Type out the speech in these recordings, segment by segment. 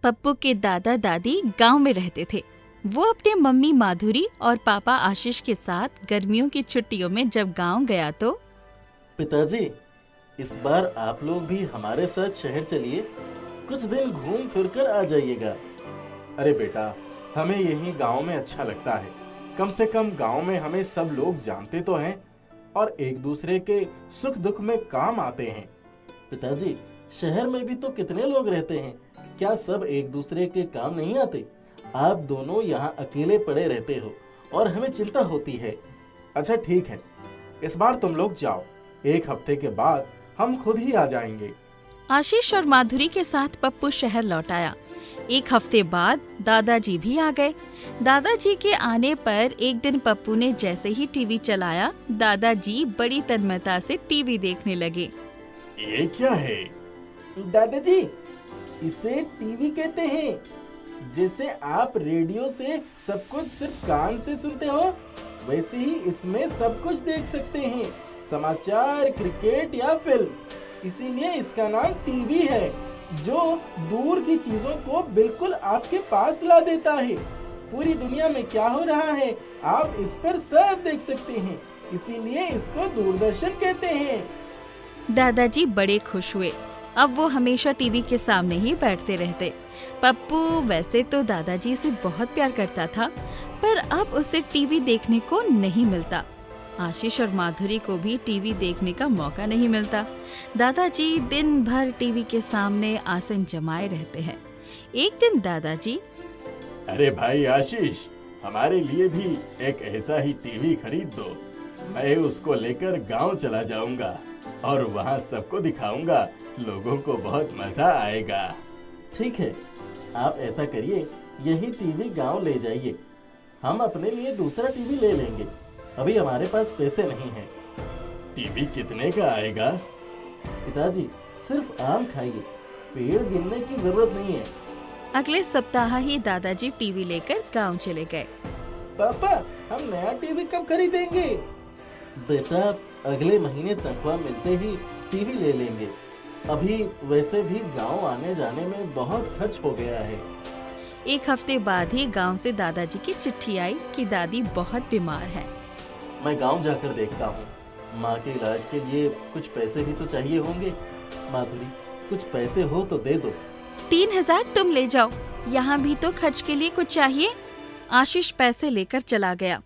पप्पू के दादा दादी गांव में रहते थे। वो अपने मम्मी माधुरी और पापा आशीष के साथ गर्मियों की छुट्टियों में जब गांव गया तो पिताजी, इस बार आप लोग भी हमारे साथ शहर चलिए, कुछ दिन घूम फिर कर आ जाइएगा। अरे बेटा, हमें यही गांव में अच्छा लगता है। कम से कम गांव में हमें सब लोग जानते तो हैं और एक दूसरे के सुख दुख में काम आते हैं। पिताजी, शहर में भी तो कितने लोग रहते हैं, क्या सब एक दूसरे के काम नहीं आते? आप दोनों यहाँ अकेले पड़े रहते हो और हमें चिंता होती है। अच्छा ठीक है, इस बार तुम लोग जाओ, एक हफ्ते के बाद हम खुद ही आ जाएंगे। आशीष और माधुरी के साथ पप्पू शहर लौट आया। एक हफ्ते बाद दादाजी भी आ गए। दादाजी के आने पर एक दिन पप्पू ने जैसे ही टीवी चलाया, दादाजी बड़ी तन्मयता से टीवी देखने लगे। ये क्या है? दादाजी, इसे टीवी कहते हैं। जैसे आप रेडियो से सब कुछ सिर्फ कान से सुनते हो, वैसे ही इसमें सब कुछ देख सकते हैं, समाचार, क्रिकेट या फिल्म। इसीलिए इसका नाम टीवी है, जो दूर की चीजों को बिल्कुल आपके पास ला देता है। पूरी दुनिया में क्या हो रहा है आप इस पर सब देख सकते हैं, इसीलिए इसको दूरदर्शन कहते हैं। दादाजी बड़े खुश हुए। अब वो हमेशा टीवी के सामने ही बैठते रहते। पप्पू वैसे तो दादाजी से बहुत प्यार करता था, पर अब उसे टीवी देखने को नहीं मिलता। आशीष और माधुरी को भी टीवी देखने का मौका नहीं मिलता। दादाजी दिन भर टीवी के सामने आसन जमाए रहते हैं। एक दिन दादाजी, अरे भाई आशीष, हमारे लिए भी एक ऐसा ही टीवी खरीद दो। मैं उसको लेकर गांव चला जाऊंगा और वहां सबको दिखाऊंगा, लोगों को बहुत मजा आएगा। ठीक है, आप ऐसा करिए, यही टीवी गांव ले जाइए। हम अपने लिए दूसरा टीवी ले लेंगे, अभी हमारे पास पैसे नहीं हैं। टीवी कितने का आएगा? पिताजी, सिर्फ आम खाइए, पेड़ गिनने की जरूरत नहीं है। अगले सप्ताह ही दादाजी टीवी लेकर गांव चले गए। पापा, हम नया टीवी कब खरीदेंगे? बेटा, अगले महीने तनख्वाह मिलते ही टीवी ले लेंगे। अभी वैसे भी गांव आने जाने में बहुत खर्च हो गया है। एक हफ्ते बाद ही गांव से दादाजी की चिट्ठी आई कि दादी बहुत बीमार है। मैं गांव जाकर देखता हूँ। माँ के इलाज के लिए कुछ पैसे भी तो चाहिए होंगे। माधुरी, कुछ पैसे हो तो दे दो। 3000 तुम ले जाओ, यहाँ भी तो खर्च के लिए कुछ चाहिए। आशीष पैसे लेकर चला गया।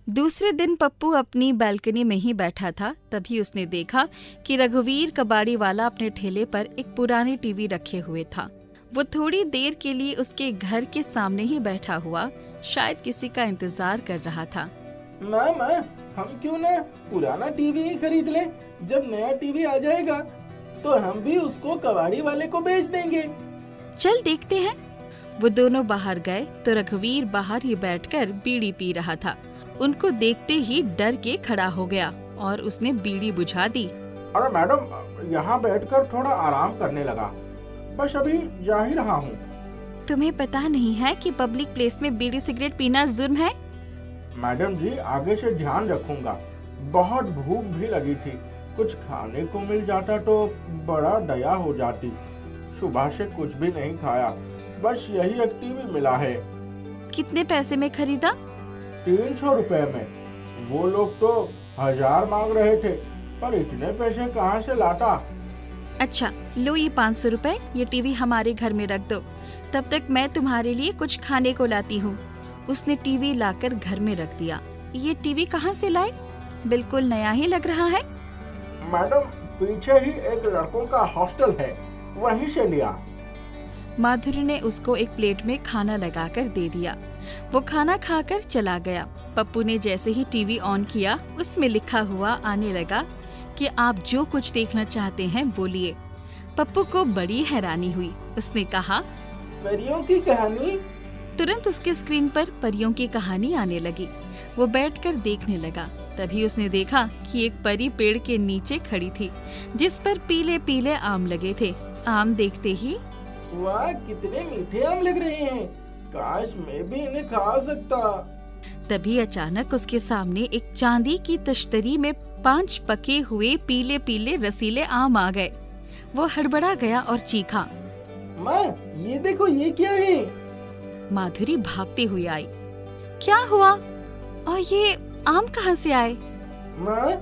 दूसरे दिन पप्पू अपनी बालकनी में ही बैठा था, तभी उसने देखा कि रघुवीर कबाड़ी वाला अपने ठेले पर एक पुरानी टीवी रखे हुए था। वो थोड़ी देर के लिए उसके घर के सामने ही बैठा हुआ, शायद किसी का इंतजार कर रहा था। माँ, हम क्यों ना पुराना टीवी ही खरीद ले? जब नया टीवी आ जाएगा तो हम भी उसको कबाड़ी वाले को बेच देंगे। चल देखते हैं। वो दोनों बाहर गए तो रघुवीर बाहर ही बैठकर बीड़ी पी रहा था। उनको देखते ही डर के खड़ा हो गया और उसने बीड़ी बुझा दी। अरे मैडम, यहाँ बैठकर थोड़ा आराम करने लगा, बस अभी जा ही रहा हूँ। तुम्हें पता नहीं है कि पब्लिक प्लेस में बीड़ी सिगरेट पीना जुर्म है? मैडम जी, आगे से ध्यान रखूंगा। बहुत भूख भी लगी थी, कुछ खाने को मिल जाता तो बड़ा दया हो जाती। सुबह से कुछ भी नहीं खाया, बस यही एक टीवी मिला है। कितने पैसे में खरीदा? 300 रुपए में। वो लोग तो 1000 मांग रहे थे, पर इतने पैसे कहाँ से लाता। अच्छा लो, ये 500 रुपए, ये टीवी हमारे घर में रख दो, तब तक मैं तुम्हारे लिए कुछ खाने को लाती हूँ। उसने टीवी लाकर घर में रख दिया। ये टीवी कहाँ से लाए? बिल्कुल नया ही लग रहा है। मैडम, पीछे ही एक लड़कों का हॉस्टल है, वहीं से लिया। माधुरी ने उसको एक प्लेट में खाना लगाकर दे दिया। वो खाना खाकर चला गया। पप्पू ने जैसे ही टीवी ऑन किया, उसमें लिखा हुआ आने लगा कि आप जो कुछ देखना चाहते हैं बोलिए। पप्पू को बड़ी हैरानी हुई। उसने कहा, परियों की कहानी। तुरंत उसके स्क्रीन पर परियों की कहानी आने लगी। वो बैठकर देखने लगा। तभी उसने देखा कि एक परी पेड़ के नीचे खड़ी थी, जिस पर पीले पीले आम लगे थे। आम देखते ही, वाह, कितने मीठे आम लग रहे हैं, काश मैं भी इन्हें खा सकता। तभी अचानक उसके सामने एक चांदी की तश्तरी में 5 पके हुए पीले पीले रसीले आम आ गए। वो हड़बड़ा गया और चीखा, माँ ये देखो, ये क्या है? माधुरी भागती हुई आई। क्या हुआ? और ये आम कहाँ से आए? माँ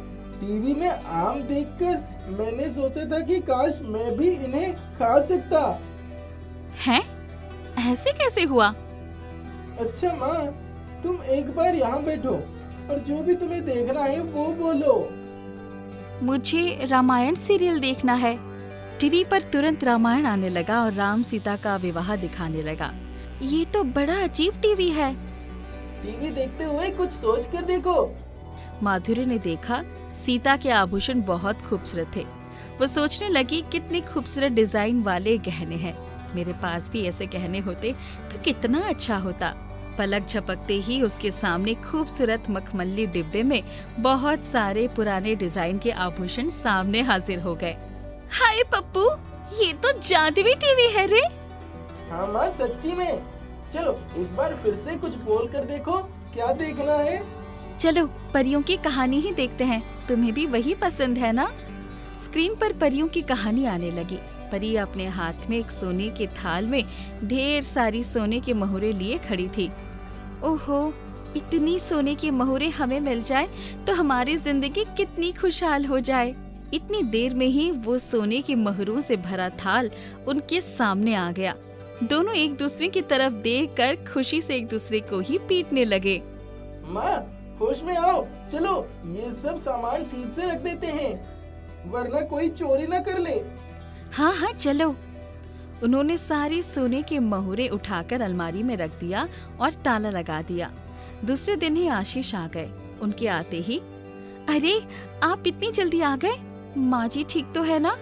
टीवी में आम देखकर मैंने सोचा था कि काश मैं भी इन्हें खा सकता। हैं? ऐसे कैसे हुआ? अच्छा माँ, तुम एक बार यहाँ बैठो और जो भी तुम्हें देखना है वो बोलो। मुझे रामायण सीरियल देखना है। टीवी पर तुरंत रामायण आने लगा और राम सीता का विवाह दिखाने लगा। ये तो बड़ा अजीब टीवी है। टीवी देखते हुए कुछ सोच कर देखो। माधुरी ने देखा सीता के आभूषण बहुत खूबसूरत थे। वो सोचने लगी कितने खूबसूरत डिजाइन वाले गहने हैं। मेरे पास भी ऐसे गहने होते तो कितना अच्छा होता। पलक झपकते ही उसके सामने खूबसूरत मखमली डिब्बे में बहुत सारे पुराने डिजाइन के आभूषण सामने हाजिर हो गए। हाय पप्पू, ये तो जादुई टीवी है रे। हाँ माँ सच्ची में। चलो एक बार फिर से कुछ बोल कर देखो, क्या देखना है? चलो परियों की कहानी ही देखते हैं। तुम्हें भी वही पसंद है ना? स्क्रीन पर परियों की कहानी आने लगी। परी अपने हाथ में एक सोने के थाल में ढेर सारी सोने की मोहरें लिए खड़ी थी। ओहो, इतनी सोने की मोहरें हमें मिल जाए तो हमारी जिंदगी कितनी खुशहाल हो जाए। इतनी देर में ही वो सोने की मोहरों से भरा थाल उनके सामने आ गया। दोनों एक दूसरे की तरफ देखकर खुशी से एक दूसरे को ही पीटने लगे। माँ होश में आओ, चलो ये सब सामान ठीक से रख देते हैं वरना कोई चोरी न कर ले। हाँ हाँ चलो। उन्होंने सारी सोने की मोहरें उठाकर अलमारी में रख दिया और ताला लगा दिया। दूसरे दिन ही आशीष आ गए। उनके आते ही, अरे आप इतनी जल्दी आ गए? माँ जी ठीक तो है ना?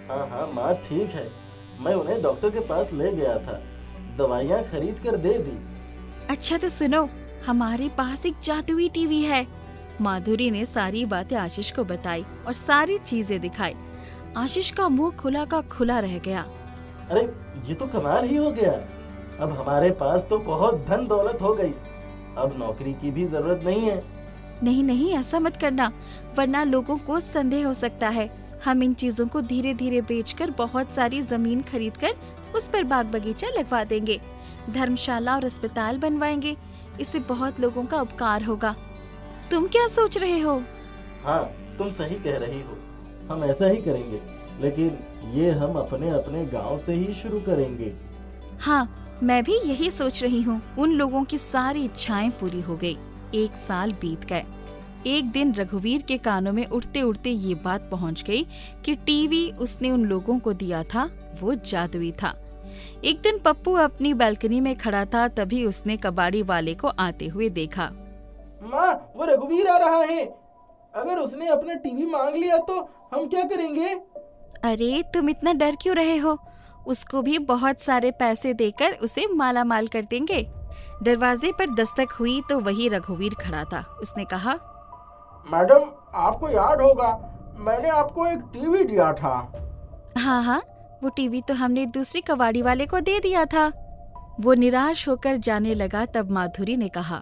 हाँ हाँ माँ ठीक है, मैं उन्हें डॉक्टर के पास ले गया था, दवाइयाँ खरीद कर दे दी। अच्छा तो सुनो, हमारे पास एक जादुई टीवी है। माधुरी ने सारी बातें आशीष को बताई और सारी चीजें दिखाई। आशीष का मुंह खुला का खुला रह गया। अरे ये तो कमाल ही हो गया। अब हमारे पास तो बहुत धन दौलत हो गई, अब नौकरी की भी जरूरत नहीं है। नहीं नहीं, ऐसा मत करना, वरना लोगों को संदेह हो सकता है। हम इन चीजों को धीरे धीरे बेचकर बहुत सारी जमीन खरीदकर उस पर बाग बगीचा लगवा देंगे, धर्मशाला और अस्पताल बनवाएंगे। इससे बहुत लोगों का उपकार होगा। तुम क्या सोच रहे हो? हाँ तुम सही कह रही हो, हम ऐसा ही करेंगे, लेकिन ये हम अपने अपने गांव से ही शुरू करेंगे। हाँ मैं भी यही सोच रही हूँ। उन लोगों की सारी इच्छाएं पूरी हो गई। 1 साल बीत गए। एक दिन रघुवीर के कानों में उड़ते उड़ते ये बात पहुँच गई कि टीवी उसने उन लोगों को दिया था वो जादुई था। एक दिन पप्पू अपनी बालकनी में खड़ा था, तभी उसने कबाड़ी वाले को आते हुए देखा। माँ वो रघुवीर आ रहा है, अगर उसने अपना टीवी मांग लिया तो हम क्या करेंगे? अरे तुम इतना डर क्यों रहे हो? उसको भी बहुत सारे पैसे देकर उसे माला माल कर देंगे। दरवाजे पर दस्तक हुई तो वही रघुवीर खड़ा था। उसने कहा, मैडम आपको याद होगा, मैंने आपको एक टीवी दिया था। हाँ हाँ, वो टीवी तो हमने दूसरी कबाड़ी वाले को दे दिया था। वो निराश होकर जाने लगा। तब माधुरी ने कहा,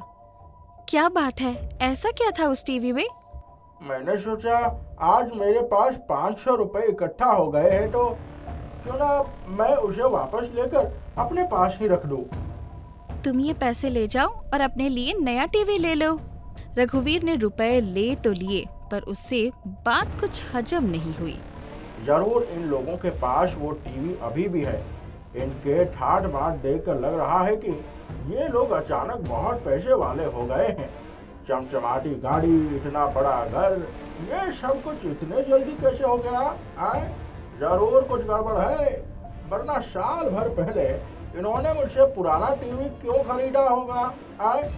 क्या बात है, ऐसा क्या था उस टीवी में? मैंने सोचा आज मेरे पास 500 रुपए इकट्ठा हो गए हैं तो क्यों ना मैं उसे वापस लेकर अपने पास ही रख दूं। तुम ये पैसे ले जाओ और अपने लिए नया टीवी ले लो। रघुवीर ने रुपए ले तो लिए, पर उससे बात कुछ हजम नहीं हुई। जरूर इन लोगों के पास वो टीवी अभी भी है। इनके ठाठ बाट देखकर लग रहा है कि ये लोग अचानक बहुत पैसे वाले हो गए हैं। चमचमाती गाड़ी, इतना बड़ा घर, ये सब कुछ इतने जल्दी कैसे हो गया? आए जरूर कुछ गड़बड़ है, वरना साल भर पहले इन्होंने मुझसे पुराना टीवी क्यों खरीदा होगा? आए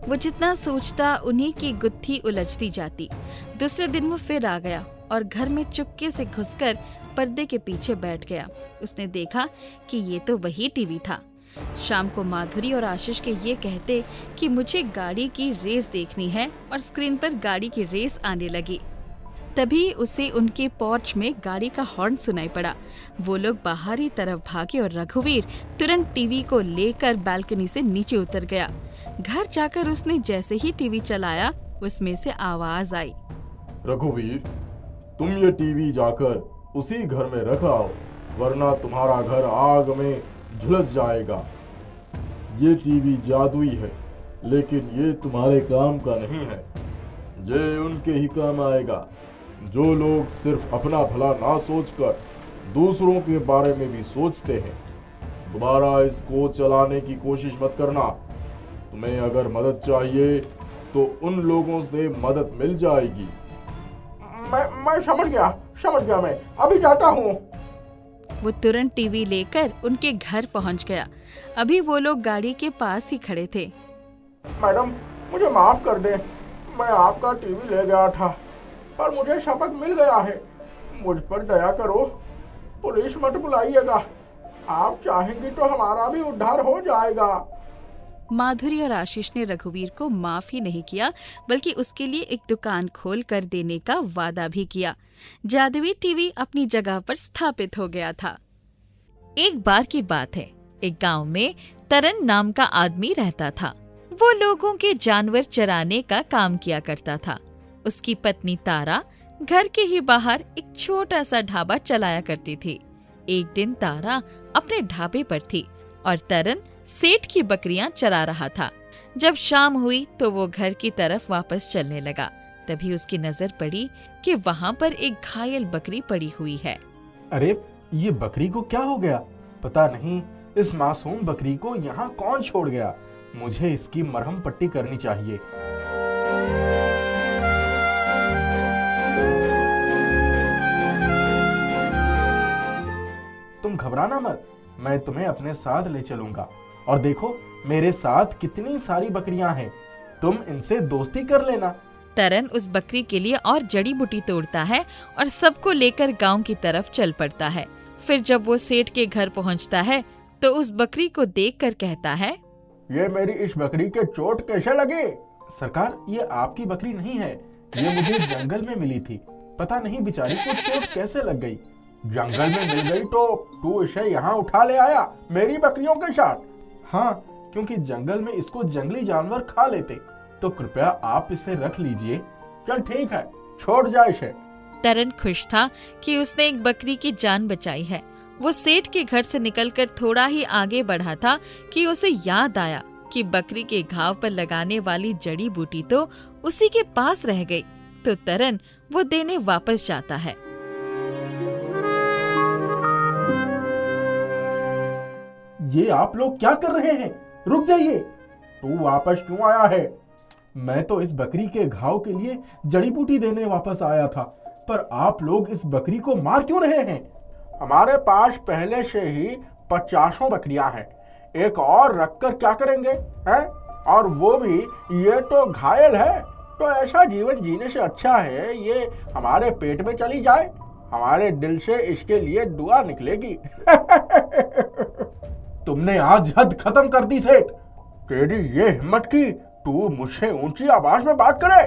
वो जितना सोचता उन्हीं की गुत्थी उलझती जाती। दूसरे दिन वो फिर आ गया और घर में चुपके से घुसकर पर्दे के पीछे बैठ गया। उसने देखा कि ये तो वही टीवी था। शाम को माधुरी और आशीष के ये कहते कि मुझे गाड़ी की रेस देखनी है और स्क्रीन पर गाड़ी की रेस आने लगी। तभी उसे उनके पोर्च में गाड़ी का हॉर्न सुनाई पड़ा। वो लोग बाहरी तरफ भागे और रघुवीर तुरंत टीवी को लेकर बालकनी से नीचे उतर गया। घर जाकर उसने जैसे ही टीवी चलाया, उसमें से आवाज आई, रघुवीर, तुम ये टीवी जाकर उसी घर में रख आओ वरना तुम्हारा घर आग में झुलस जाएगा। ये टीवी जादुई है, लेकिन ये तुम्हारे काम का नहीं है। ये उनके ही काम आएगा जो लोग सिर्फ अपना भला ना सोचकर दूसरों के बारे में भी सोचते हैं। दोबारा इसको चलाने की कोशिश मत करना। तुम्हें अगर मदद चाहिए तो उन लोगों से मदद मिल जाएगी। मैं समझ गया, मैं अभी जाता हूँ। वो तुरंत टीवी लेकर उनके घर पहुंच गया। अभी वो लोग गाड़ी के पास ही खड़े थे। मैडम, मुझे माफ कर दें, मैं आपका टीवी ले गया था, पर मुझे सबक मिल गया है। मुझ पर दया करो, पुलिस मत बुलाइएगा। आप चाहेंगी तो हमारा भी उद्धार हो जाएगा। माधुरी और आशीष ने रघुवीर को माफ ही नहीं किया, बल्कि उसके लिए एक दुकान खोल कर देने का वादा भी किया। जादुई टीवी अपनी जगह पर स्थापित हो गया था। एक बार की बात है, एक गांव में तरन नाम का आदमी रहता था। वो लोगों के जानवर चराने का काम किया करता था। उसकी पत्नी तारा घर के ही बाहर एक छोटा सा ढाबा चलाया करती थी। एक दिन तारा अपने ढाबे पर थी और तरन सेठ की बकरियां चरा रहा था। जब शाम हुई तो वो घर की तरफ वापस चलने लगा। तभी उसकी नजर पड़ी कि वहाँ पर एक घायल बकरी पड़ी हुई है। अरे, ये बकरी को क्या हो गया? पता नहीं इस मासूम बकरी को यहाँ कौन छोड़ गया। मुझे इसकी मरहम पट्टी करनी चाहिए। तुम घबराना मत, मैं तुम्हें अपने साथ ले चलूंगा। और देखो, मेरे साथ कितनी सारी बकरियां हैं, तुम इनसे दोस्ती कर लेना। तरन उस बकरी के लिए और जड़ी बूटी तोड़ता है और सबको लेकर गांव की तरफ चल पड़ता है। फिर जब वो सेठ के घर पहुंचता है तो उस बकरी को देखकर कहता है, ये मेरी इस बकरी के चोट कैसे लगे? सरकार, ये आपकी बकरी नहीं है, ये मुझे जंगल में मिली थी। पता नहीं बेचारी को चोट कैसे लग गई। जंगल में मिल गई तो तू इसे यहाँ उठा ले आया मेरी बकरियों के साथ? हाँ, क्योंकि जंगल में इसको जंगली जानवर खा लेते। तो कृपया आप इसे रख लीजिए। चल ठीक है, छोड़ जा इसे। तरन खुश था कि उसने एक बकरी की जान बचाई है। वो सेठ के घर से निकलकर थोड़ा ही आगे बढ़ा था कि उसे याद आया कि बकरी के घाव पर लगाने वाली जड़ी बूटी तो उसी के पास रह गई। तो तरन वो देने वापस जाता है। ये आप लोग क्या कर रहे हैं? रुक जाइए। तू वापस क्यों आया है? मैं तो इस बकरी के घाव के लिए जड़ी बूटी देने वापस आया था, पर आप लोग इस बकरी को मार क्यों रहे हैं? हमारे पास पहले से ही 50 बकरियां हैं, एक और रखकर क्या करेंगे हैं? और वो भी ये तो घायल है। तो ऐसा जीवन जीने से अच्छा है ये हमारे पेट में चली जाए, हमारे दिल से इसके लिए दुआ निकलेगी। तुमने आज हद खत्म कर दी सेठ। तेरी ये हिम्मत की तू मुझसे ऊंची आवाज में बात करे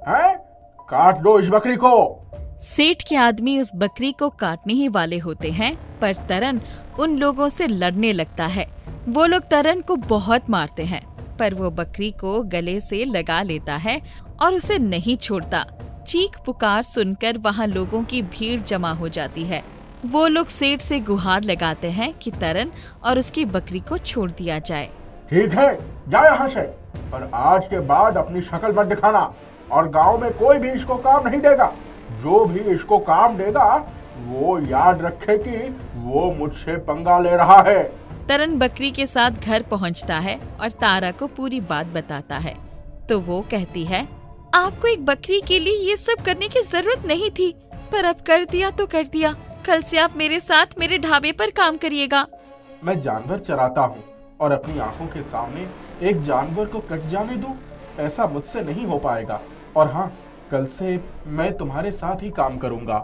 हैं? काट दो इस बकरी को। सेठ के आदमी उस बकरी को काटने ही वाले होते हैं, पर तरन उन लोगों से लड़ने लगता है। वो लोग तरन को बहुत मारते हैं, पर वो बकरी को गले से लगा लेता है और उसे नहीं छोड़ता। चीख पुकार सुनकर वहाँ लोगों की भीड़ जमा हो जाती है। वो लोग सेठ से गुहार लगाते हैं कि तरन और उसकी बकरी को छोड़ दिया जाए। ठीक है, जा यहाँ से, पर आज के बाद अपनी शक्ल मत दिखाना और गांव में कोई भी इसको काम नहीं देगा। जो भी इसको काम देगा वो याद रखे कि वो मुझसे पंगा ले रहा है। तरन बकरी के साथ घर पहुंचता है और तारा को पूरी बात बताता है। तो वो कहती है, आपको एक बकरी के लिए ये सब करने की जरूरत नहीं थी, पर अब कर दिया तो कर दिया। कल से आप मेरे साथ मेरे ढाबे पर काम करिएगा। मैं जानवर चराता हूँ और अपनी आंखों के सामने एक जानवर को कट जाने दूं? ऐसा मुझसे नहीं हो पाएगा। और हाँ, कल से मैं तुम्हारे साथ ही काम करूँगा।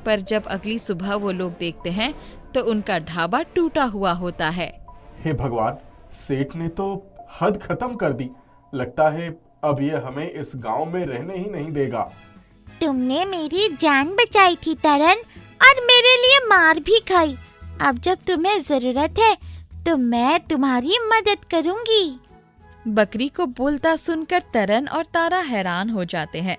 पर जब अगली सुबह वो लोग देखते हैं तो उनका ढाबा टूटा हुआ होता है। हे भगवान, सेठ ने तो हद खत्म कर दी। लगता है अब ये हमें इस गांव में रहने ही नहीं देगा। तुमने मेरी जान बचाई थी तरन, और मेरे लिए मार भी खाई। अब जब तुम्हें जरूरत है तो मैं तुम्हारी मदद करूंगी। बकरी को बोलता सुनकर तरन और तारा हैरान हो जाते हैं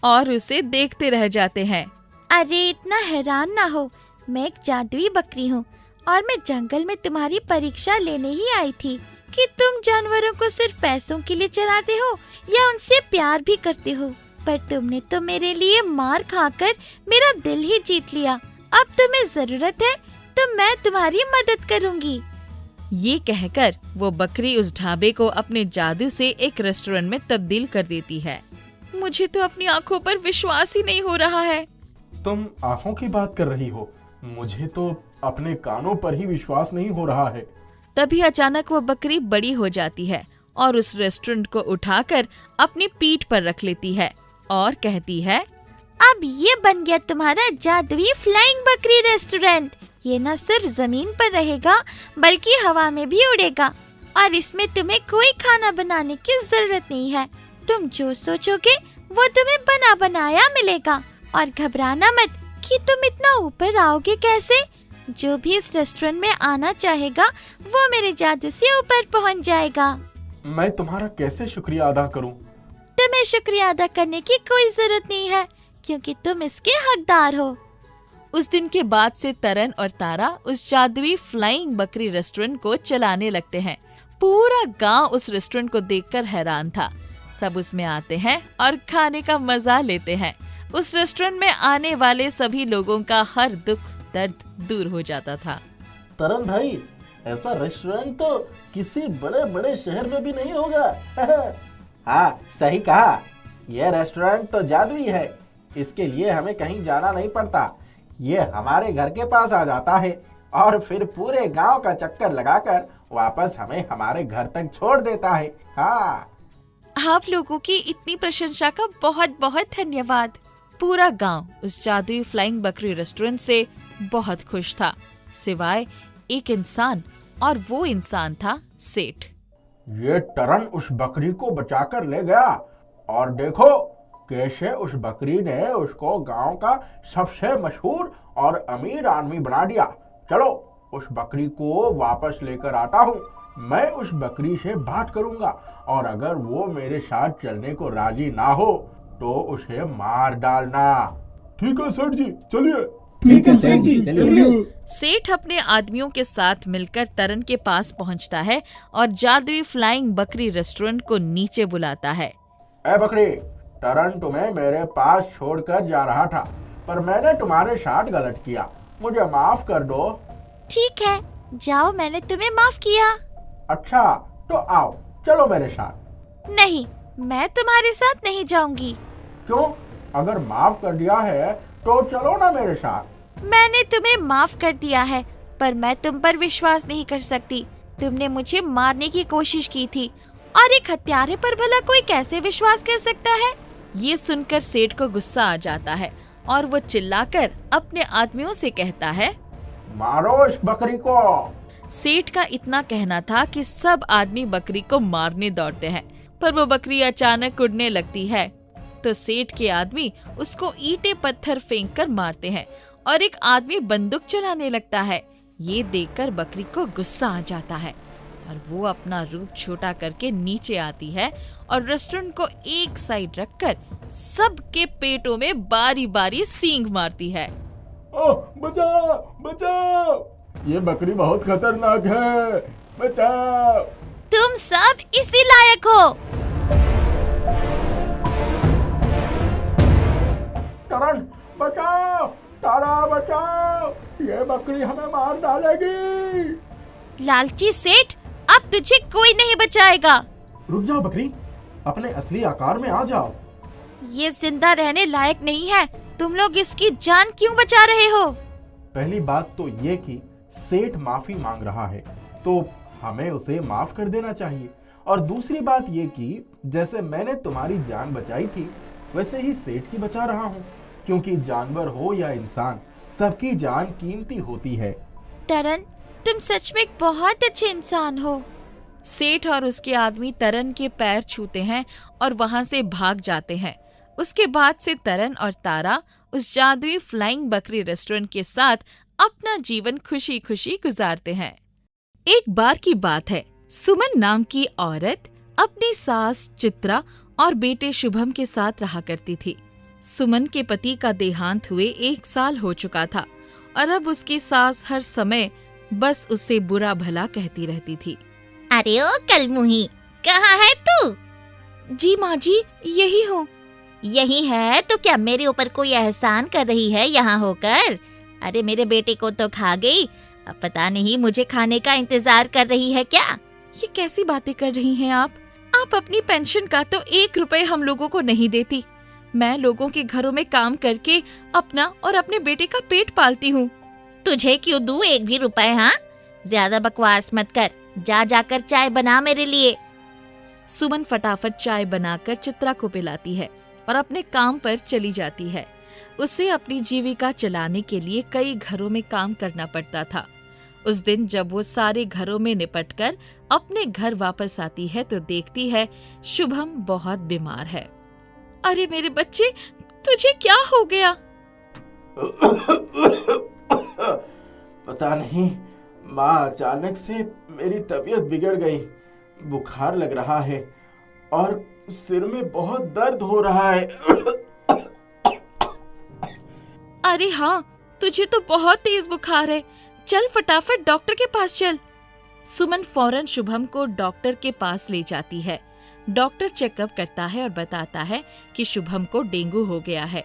और उसे देखते रह जाते हैं। अरे इतना हैरान ना हो, मैं एक जादुई बकरी हूँ और मैं जंगल में तुम्हारी परीक्षा लेने ही आई थी कि तुम जानवरों को सिर्फ पैसों के लिए चराते हो या उनसे प्यार भी करते हो। पर तुमने तो मेरे लिए मार खाकर मेरा दिल ही जीत लिया। अब तुम्हें जरूरत है तो मैं तुम्हारी मदद करूँगी। ये कहकर वो बकरी उस ढाबे को अपने जादू से एक रेस्टोरेंट में तब्दील कर देती है। मुझे तो अपनी आंखों पर विश्वास ही नहीं हो रहा है। तुम आंखों की बात कर रही हो, मुझे तो अपने कानों पर ही विश्वास नहीं हो रहा है। तभी अचानक वो बकरी बड़ी हो जाती है और उस रेस्टोरेंट को उठाकर अपनी पीठ पर रख लेती है और कहती है, अब ये बन गया तुम्हारा जादुई फ्लाइंग बकरी रेस्टोरेंट। ये न सिर्फ जमीन पर रहेगा बल्कि हवा में भी उड़ेगा और इसमें तुम्हें कोई खाना बनाने की जरूरत नहीं है। तुम जो सोचोगे वो तुम्हें बना बनाया मिलेगा। और घबराना मत कि तुम इतना ऊपर आओगे कैसे। जो भी इस रेस्टोरेंट में आना चाहेगा वो मेरे जादू से ऊपर पहुंच जाएगा। मैं तुम्हारा कैसे शुक्रिया अदा करूं? तुम्हें शुक्रिया अदा करने की कोई जरूरत नहीं है क्योंकि तुम इसके हकदार हो। उस दिन के बाद से तरन और तारा उस जादुई फ्लाइंग बकरी रेस्टोरेंट को चलाने लगते हैं। पूरा गांव उस रेस्टोरेंट को देखकर हैरान था। सब उसमें आते हैं और खाने का मजा लेते हैं। उस रेस्टोरेंट में आने वाले सभी लोगों का हर दुख दर्द दूर हो जाता था। तरन भाई, ऐसा रेस्टोरेंट तो किसी बड़े बड़े शहर में भी नहीं होगा। हाँ, सही कहा। यह रेस्टोरेंट तो जादुई है। इसके लिए हमें कहीं जाना नहीं पड़ता। ये हमारे घर के पास आ जाता है और फिर पूरे गांव का चक्कर लगाकर वापस हमें हमारे घर तक छोड़ देता है। हाँ, आप लोगों की इतनी प्रशंसा का बहुत बहुत धन्यवाद। पूरा गांव उस जादुई फ्लाइंग बकरी रेस्टोरेंट से बहुत खुश था, सिवाय एक इंसान, और वो इंसान था सेठ। ये टरन उस बकरी को बचाकर ले गया और देखो कैसे उस बकरी ने उसको गांव का सबसे मशहूर और अमीर आदमी बना दिया। चलो उस बकरी को वापस लेकर आता हूँ। मैं उस बकरी से बात करूंगा और अगर वो मेरे साथ चलने को राजी ना हो तो उसे मार डालना। ठीक है सेठ जी, चलिए। ठीक है सेठ जी, चलिए। सेठ अपने आदमियों के साथ मिलकर तरन के पास पहुंचता है और जादुई फ्लाइंग बकरी रेस्टोरेंट को नीचे बुलाता है। ए बकरी, टरन तुम्हें मेरे पास छोड़कर जा रहा था, पर मैंने तुम्हारे साथ गलत किया। मुझे माफ कर दो। ठीक है, जाओ, मैंने तुम्हें माफ किया। अच्छा, तो आओ, चलो मेरे साथ। नहीं, मैं तुम्हारे साथ नहीं जाऊंगी। क्यों? अगर माफ कर दिया है तो चलो ना मेरे साथ। मैंने तुम्हें माफ कर दिया है, पर मैं तुम पर विश्वास नहीं कर सकती। तुमने मुझे मारने की कोशिश की थी और एक हत्यारे पर भला कोई कैसे विश्वास कर सकता है। ये सुनकर सेठ को गुस्सा आ जाता है और वो चिल्लाकर अपने आदमियों से कहता है, मारो इस बकरी को। सेठ का इतना कहना था कि सब आदमी बकरी को मारने दौड़ते हैं, पर वो बकरी अचानक उड़ने लगती है तो सेठ के आदमी उसको ईंटें पत्थर फेंक कर मारते हैं और एक आदमी बंदूक चलाने लगता है। ये देखकर बकरी को गुस्सा आ जाता है और वो अपना रूप छोटा करके नीचे आती है और रेस्टोरेंट को एक साइड रखकर सबके पेटों में बारी बारी सींग मारती है। ओह, बचाओ, बचाओ! ये बकरी बहुत खतरनाक है, बचाओ! तुम सब इसी लायक हो। टरन, बचाओ! तारा, बचाओ! ये बकरी हमें मार डालेगी। लालची सेठ, अब तुझे कोई नहीं बचाएगा। रुक जाओ बकरी, अपने असली आकार में आ जाओ। ये जिंदा रहने लायक नहीं है। तुम लोग इसकी जान क्यों बचा रहे हो? पहली बात तो ये कि सेठ माफी मांग रहा है तो हमें उसे माफ कर देना चाहिए। और दूसरी बात ये कि जैसे मैंने तुम्हारी जान बचाई थी वैसे ही सेठ की बचा रहा हूँ, क्योंकि जानवर हो या इंसान, सबकी जान कीमती होती है। तरन, तुम सच में एक बहुत अच्छे इंसान हो। सेठ और उसके आदमी तरन के पैर छूते हैं और वहां से भाग जाते हैं। उसके बाद से तरन और तारा उस जादुई फ्लाइंग बकरी रेस्टोरेंट के साथ अपना जीवन खुशी खुशी गुजारते हैं। एक बार की बात है, सुमन नाम की औरत अपनी सास चित्रा और बेटे शुभम के साथ रहा करती थी। सुमन के पति का देहांत हुए 1 साल हो चुका था और अब उसकी सास हर समय बस उससे बुरा भला कहती रहती थी। अरे ओ कलमुही, कहाँ है तू? जी माँ जी, यही हूँ। यही है तो क्या मेरे ऊपर कोई एहसान कर रही है यहाँ होकर? अरे मेरे बेटे को तो खा गई, अब पता नहीं मुझे खाने का इंतजार कर रही है क्या? ये कैसी बातें कर रही हैं आप? आप अपनी पेंशन का तो 1 रुपए हम लोगों को नहीं देती। मैं लोगों के घरों में काम करके अपना और अपने बेटे का पेट पालती हूँ। तुझे क्यों दूं 1 भी रुपए? हाँ, ज्यादा बकवास मत कर, जा जाकर चाय बना मेरे लिए। सुमन फटाफट चाय बनाकर चित्रा को पिलाती है और अपने काम पर चली जाती है। उसे अपनी जीविका चलाने के लिए कई घरों में काम करना पड़ता था। उस दिन जब वो सारे घरों में निपटकर अपने घर वापस आती है तो देखती है शुभम बहुत बीमार है। अरे मेरे बच्चे, तुझे क्या हो गया? पता नहीं माँ, अचानक से मेरी तबीयत बिगड़ गई। बुखार लग रहा है और सिर में बहुत दर्द हो रहा है। अरे हाँ, तुझे तो बहुत तेज बुखार है। चल फटाफट डॉक्टर के पास चल। सुमन फौरन शुभम को डॉक्टर के पास ले जाती है। डॉक्टर चेकअप करता है और बताता है कि शुभम को डेंगू हो गया है।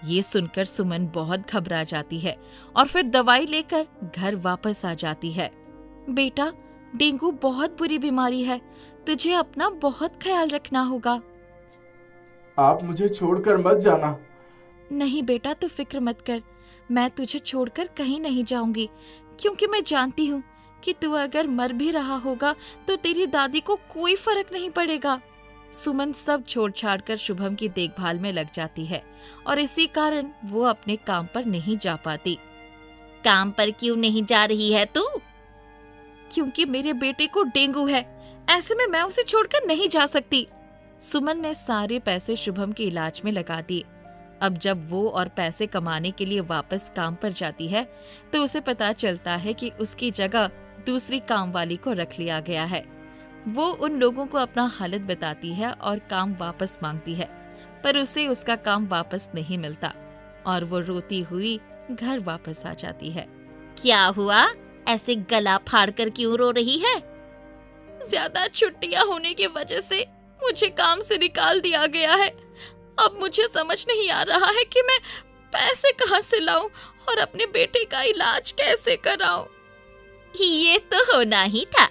ये सुनकर सुमन बहुत घबरा जाती है और फिर दवाई लेकर घर वापस आ जाती है। बेटा, डेंगू बहुत बुरी बीमारी है, तुझे अपना बहुत ख्याल रखना होगा। आप मुझे छोड़कर मत जाना। नहीं बेटा, तू फिक्र मत कर, मैं तुझे छोड़कर कहीं नहीं जाऊंगी, क्योंकि मैं जानती हूँ कि तू अगर मर भी रहा होगा तो तेरी दादी को कोई फर्क नहीं पड़ेगा। सुमन सब छोड़ छाड़ कर शुभम की देखभाल में लग जाती है और इसी कारण वो अपने काम पर नहीं जा पाती। काम पर क्यों नहीं जा रही है तू? क्योंकि मेरे बेटे को डेंगू है, ऐसे में मैं उसे छोड़कर नहीं जा सकती। सुमन ने सारे पैसे शुभम के इलाज में लगा दिए। अब जब वो और पैसे कमाने के लिए वापस काम पर जाती है तो उसे पता चलता है कि उसकी जगह दूसरी काम वाली को रख लिया गया है। वो उन लोगों को अपना हालत बताती है और काम वापस मांगती है, पर उसे उसका काम वापस नहीं मिलता और वो रोती हुई घर वापस आ जाती है। क्या हुआ? ऐसे गला फाड़ कर क्यों रो रही है? ज्यादा छुट्टियां होने की वजह से मुझे काम से निकाल दिया गया है। अब मुझे समझ नहीं आ रहा है कि मैं पैसे कहाँ से लाऊं और अपने बेटे का इलाज कैसे कराऊं। ये तो होना ही था,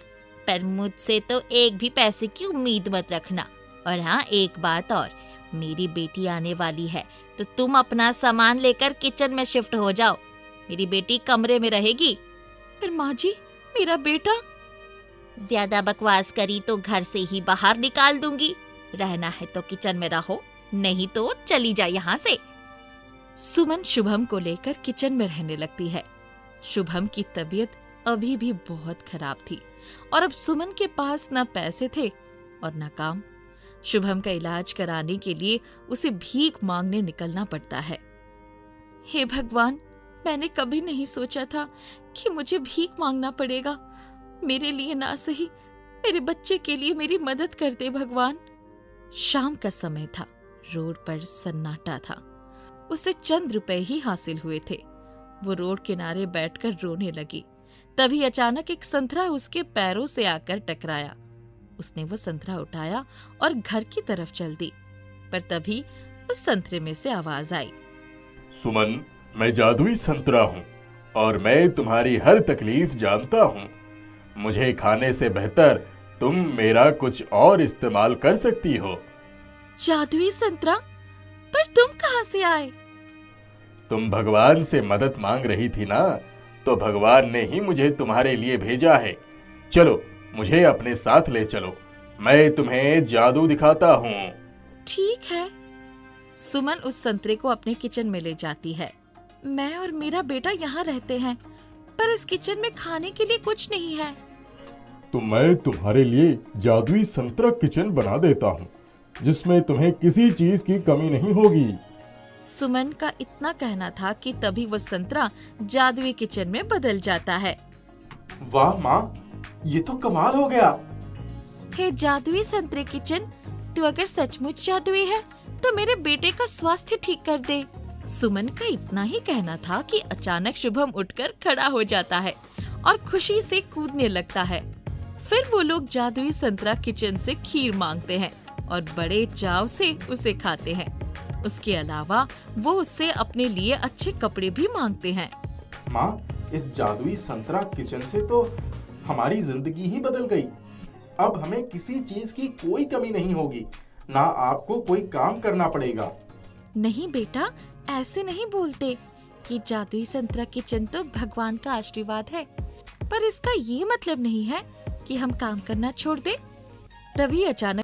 पर मुझसे तो 1 भी पैसे की उम्मीद मत रखना। और हाँ, एक बात और, मेरी बेटी आने वाली है तो तुम अपना सामान लेकर किचन में शिफ्ट हो जाओ। मेरी बेटी कमरे में रहेगी। पर माँ जी, मेरा बेटा। ज्यादा बकवास करी तो घर से ही बाहर निकाल दूंगी। रहना है तो किचन में रहो, नहीं तो चली जा यहाँ से। सुमन शुभम को लेकर किचन में रहने लगती है। शुभम की तबीयत अभी भी बहुत खराब थी और अब सुमन के पास न पैसे थे और न काम। शुभम का इलाज कराने के लिए उसे भीख मांगने निकलना पड़ता है। हे भगवान, मैंने कभी नहीं सोचा था कि मुझे भीख मांगना पड़ेगा। मेरे लिए ना सही, मेरे बच्चे के लिए मेरी मदद कर दे भगवान। शाम का समय था, रोड पर सन्नाटा था। उसे चंद रुपए ही हासिल हुए थे। वो रोड किनारे बैठकर रोने लगी। तभी अचानक एक संतरा उसके पैरों से आकर टकराया। उसने वो संतरा उठाया और घर की तरफ चल दी, पर तभी उस संतरे में से आवाज आई, सुमन, मैं जादुई संतरा हूँ और मैं तुम्हारी हर तकलीफ जानता हूँ। मुझे खाने से बेहतर तुम मेरा कुछ और इस्तेमाल कर सकती हो। जादुई संतरा? पर तुम कहाँ से आए? तुम भगवान से मदद मांग रही थी ना, तो भगवान ने ही मुझे तुम्हारे लिए भेजा है। चलो, मुझे अपने साथ ले चलो, मैं तुम्हें जादू दिखाता हूँ। ठीक है। सुमन उस संतरे को अपने किचन में ले जाती है। मैं और मेरा बेटा यहाँ रहते हैं, पर इस किचन में खाने के लिए कुछ नहीं है। तो मैं तुम्हारे लिए जादुई संतरा किचन बना देता हूँ, जिसमें तुम्हें किसी चीज की कमी नहीं होगी। सुमन का इतना कहना था कि तभी वो संतरा जादुई किचन में बदल जाता है। वाह माँ, ये तो कमाल हो गया। हे जादुई संतरे किचन, तू अगर सचमुच जादुई है तो मेरे बेटे का स्वास्थ्य ठीक कर दे। सुमन का इतना ही कहना था कि अचानक शुभम उठकर खड़ा हो जाता है और खुशी से कूदने लगता है। फिर वो लोग जादुई संतरा किचन से खीर मांगते हैं और बड़े चाव से उसे खाते हैं। उसके अलावा वो उससे अपने लिए अच्छे कपड़े भी मांगते हैं। माँ, इस जादुई संतरा किचन से तो हमारी जिंदगी ही बदल गई। अब हमें किसी चीज की कोई कमी नहीं होगी, ना आपको कोई काम करना पड़ेगा। नहीं बेटा, ऐसे नहीं बोलते कि जादुई संतरा किचन तो भगवान का आशीर्वाद है, पर इसका ये मतलब नहीं है कि हम काम करना छोड़ दें। तभी अचानक